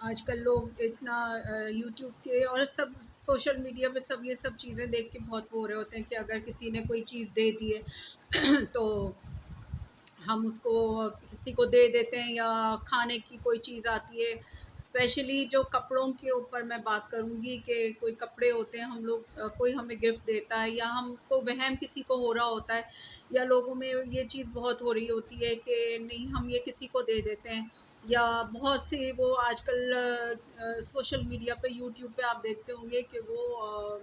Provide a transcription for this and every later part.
آج کل لوگ اتنا یوٹیوب کے اور سب سوشل میڈیا پہ سب یہ سب چیزیں دیکھ کے بہت وہ ہو رہے ہوتے ہیں کہ اگر کسی نے کوئی چیز دے دی ہے تو ہم اس کو کسی کو دے دیتے ہیں، یا کھانے کی کوئی چیز آتی ہے، اسپیشلی جو کپڑوں کے اوپر میں بات کروں گی کہ کوئی کپڑے ہوتے ہیں ہم لوگ کوئی ہمیں گفٹ دیتا ہے یا ہم کو وہم کسی کو ہو رہا ہوتا ہے، یا لوگوں میں یہ چیز بہت ہو رہی ہوتی ہے کہ نہیں ہم یہ کسی کو دے دیتے ہیں، یا بہت سی وہ آج کل سوشل میڈیا پہ یوٹیوب پہ آپ دیکھتے ہوں گے کہ وہ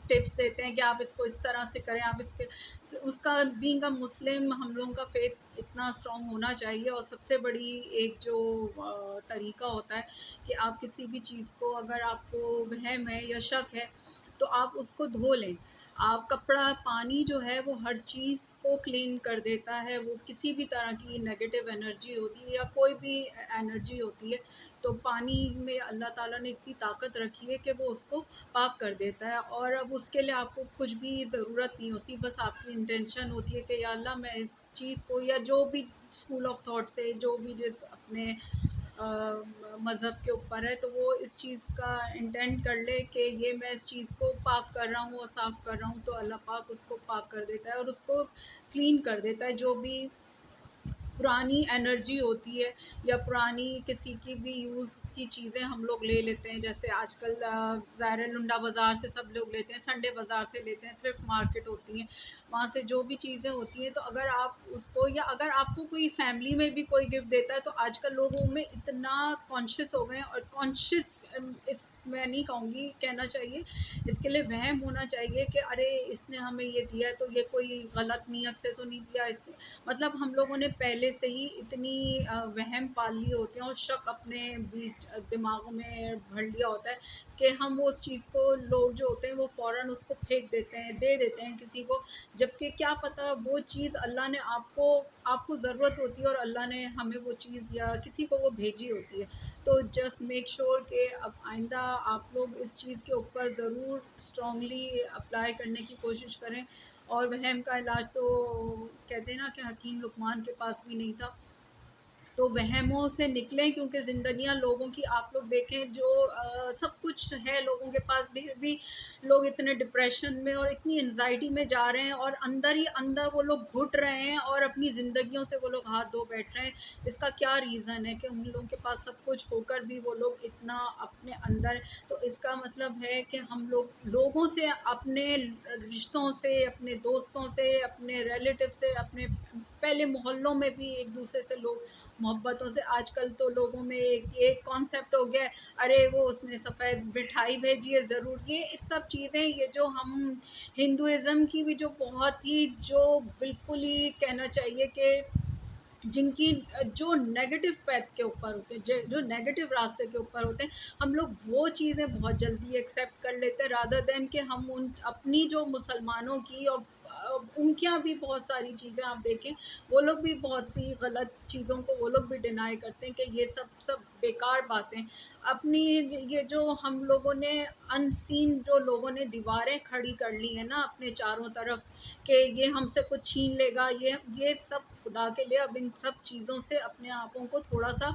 ٹپس دیتے ہیں کہ آپ اس کو اس طرح سے کریں، آپ اس کا بینگ اے مسلم ہم لوگوں کا فیتھ اتنا اسٹرانگ ہونا چاہیے، اور سب سے بڑی ایک جو طریقہ ہوتا ہے کہ آپ کسی بھی چیز کو اگر آپ کو وہم ہے یا شک ہے تو آپ اس کو دھو لیں۔ آپ کپڑا پانی جو ہے وہ ہر چیز کو کلین کر دیتا ہے، وہ کسی بھی طرح کی نگیٹو انرجی ہوتی ہے یا کوئی بھی انرجی ہوتی ہے تو پانی میں اللہ تعالیٰ نے اتنی طاقت رکھی ہے کہ وہ اس کو پاک کر دیتا ہے، اور اب اس کے لیے آپ کو کچھ بھی ضرورت نہیں ہوتی، بس آپ کی انٹینشن ہوتی ہے کہ یا اللہ میں اس چیز کو، یا جو بھی اسکول آف تھاٹ سے جو بھی جس اپنے مذہب کے اوپر ہے تو وہ اس چیز کا انٹینٹ کر لے کہ یہ میں اس چیز کو پاک کر رہا ہوں اور صاف کر رہا ہوں، تو اللہ پاک اس کو پاک کر دیتا ہے اور اس کو کلین کر دیتا ہے۔ جو بھی پرانی انرجی ہوتی ہے یا پرانی کسی کی بھی یوز کی چیزیں ہم لوگ لے لیتے ہیں، جیسے آج کل ظاہر ہے لنڈا بازار سے سب لوگ لیتے ہیں، سنڈے بازار سے لیتے ہیں، تھرفٹ مارکیٹ ہوتی ہیں، وہاں سے جو بھی چیزیں ہوتی ہیں، تو اگر آپ اس کو، یا اگر آپ کو کوئی فیملی میں بھی کوئی گفٹ دیتا ہے تو آج کل لوگوں میں اتنا کانشیس ہو گئے ہیں، اور کانشیس اس میں نہیں کہوں گی، کہنا چاہیے اس کے لیے وہم ہونا چاہیے کہ ارے اس نے ہمیں یہ دیا ہے تو یہ کوئی غلط نیت سے تو نہیں دیا، اس نے مطلب ہم لوگوں نے پہلے سے ہی اتنی وہم پال لیے ہوتے ہیں اور شک اپنے بیچ دماغوں میں بھر لیا ہوتا ہے کہ ہم وہ چیز کو، لوگ جو ہوتے ہیں وہ فوراً اس کو پھینک دیتے ہیں، دے دیتے ہیں کسی کو، جبکہ کیا پتہ وہ چیز اللہ نے آپ کو ضرورت ہوتی ہے اور اللہ نے ہمیں وہ چیز یا کسی کو وہ بھیجی ہوتی ہے۔ تو جسٹ میک شور کہ اب آئندہ آپ لوگ اس چیز کے اوپر ضرور اسٹرانگلی اپلائی کرنے کی کوشش کریں، اور وہم کا علاج تو کہتے ہیں نا کہ حکیم لقمان کے پاس بھی نہیں تھا، تو وہموں سے نکلیں، کیونکہ زندگیاں لوگوں کی آپ لوگ دیکھیں جو سب کچھ ہے لوگوں کے پاس بھی لوگ اتنے ڈپریشن میں اور اتنی انزائٹی میں جا رہے ہیں، اور اندر ہی اندر وہ لوگ گھٹ رہے ہیں اور اپنی زندگیوں سے وہ لوگ ہاتھ دھو بیٹھ رہے ہیں۔ اس کا کیا ریزن ہے کہ ان لوگوں کے پاس سب کچھ ہو کر بھی وہ لوگ اتنا اپنے اندر، تو اس کا مطلب ہے کہ ہم لوگوں سے، اپنے رشتوں سے، اپنے دوستوں سے، اپنے ریلیٹو سے، اپنے پہلے محلوں میں بھی ایک دوسرے سے لوگ محبتوں سے، آج کل تو لوگوں میں ایک کانسیپٹ ہو گیا ہے، ارے وہ اس نے سفید مٹھائی بھیجی ہے ضرور، یہ سب چیزیں، یہ جو ہم ہندوازم کی بھی جو بہت ہی جو بالکل ہی کہنا چاہیے کہ جن کی جو نیگیٹو پیتھ کے اوپر ہوتے ہیں، جو نیگیٹو راستے کے اوپر ہوتے ہیں، ہم لوگ وہ چیزیں بہت جلدی ایکسیپٹ کر لیتے ہیں رادر دین کہ ہم اپنی جو مسلمانوں کی، اور ان کے یہاں بھی بہت ساری چیزیں آپ دیکھیں، وہ لوگ بھی بہت سی غلط چیزوں کو وہ لوگ بھی ڈینائی کرتے ہیں کہ یہ سب بیکار باتیں، اپنی یہ جو ہم لوگوں نے ان سین، جو لوگوں نے دیواریں کھڑی کر لی ہیں نا اپنے چاروں طرف کہ یہ ہم سے کچھ چھین لے گا، یہ سب خدا کے لیے اب ان سب چیزوں سے اپنے آپوں کو تھوڑا سا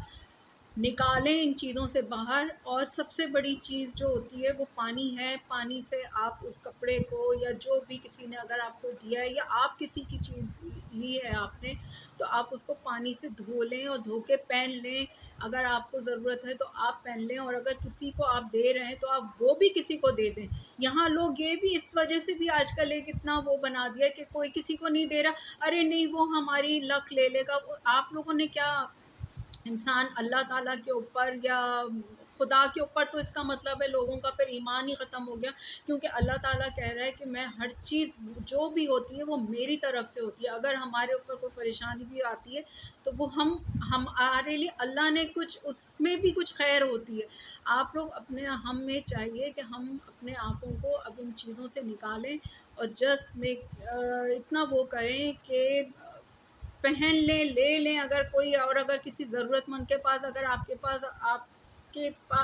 نکالیں، ان چیزوں سے باہر، اور سب سے بڑی چیز جو ہوتی ہے وہ پانی ہے، پانی سے آپ اس کپڑے کو، یا جو بھی کسی نے اگر آپ کو دیا ہے یا آپ کسی کی چیز لی ہے آپ نے، تو آپ اس کو پانی سے دھو لیں اور دھو کے پہن لیں، اگر آپ کو ضرورت ہے تو آپ پہن لیں، اور اگر کسی کو آپ دے رہے ہیں تو آپ وہ بھی کسی کو دے دیں۔ یہاں لوگ یہ بھی اس وجہ سے بھی آج کل ایک اتنا وہ بنا دیا کہ کوئی کسی کو نہیں دے رہا، ارے نہیں وہ ہماری لک لے لے گا، آپ لوگوں نے کیا انسان اللہ تعالیٰ کے اوپر یا خدا کے اوپر، تو اس کا مطلب ہے لوگوں کا پھر ایمان ہی ختم ہو گیا، کیونکہ اللہ تعالیٰ کہہ رہا ہے کہ میں ہر چیز جو بھی ہوتی ہے وہ میری طرف سے ہوتی ہے، اگر ہمارے اوپر کوئی پریشانی بھی آتی ہے تو وہ ہمارے لیے اللہ نے کچھ اس میں بھی کچھ خیر ہوتی ہے۔ آپ لوگ اپنے، ہمیں چاہیے کہ ہم اپنے آنکھوں کو اب ان چیزوں سے نکالیں، اور جسٹ اتنا وہ کریں کہ پہن لیں، لے لیں اگر کوئی، اور اگر کسی ضرورت مند کے پاس، اگر آپ کے پاس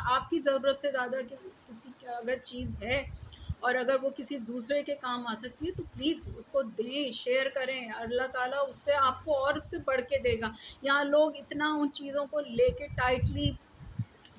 آپ کی ضرورت سے زیادہ کسی کا اگر چیز ہے، اور اگر وہ کسی دوسرے کے کام آ سکتی ہے تو پلیز اس کو دیں، شیئر کریں، اللہ تعالیٰ اس سے آپ کو اور اس سے بڑھ کے دے گا۔ یہاں لوگ اتنا ان چیزوں کو لے کے ٹائٹلی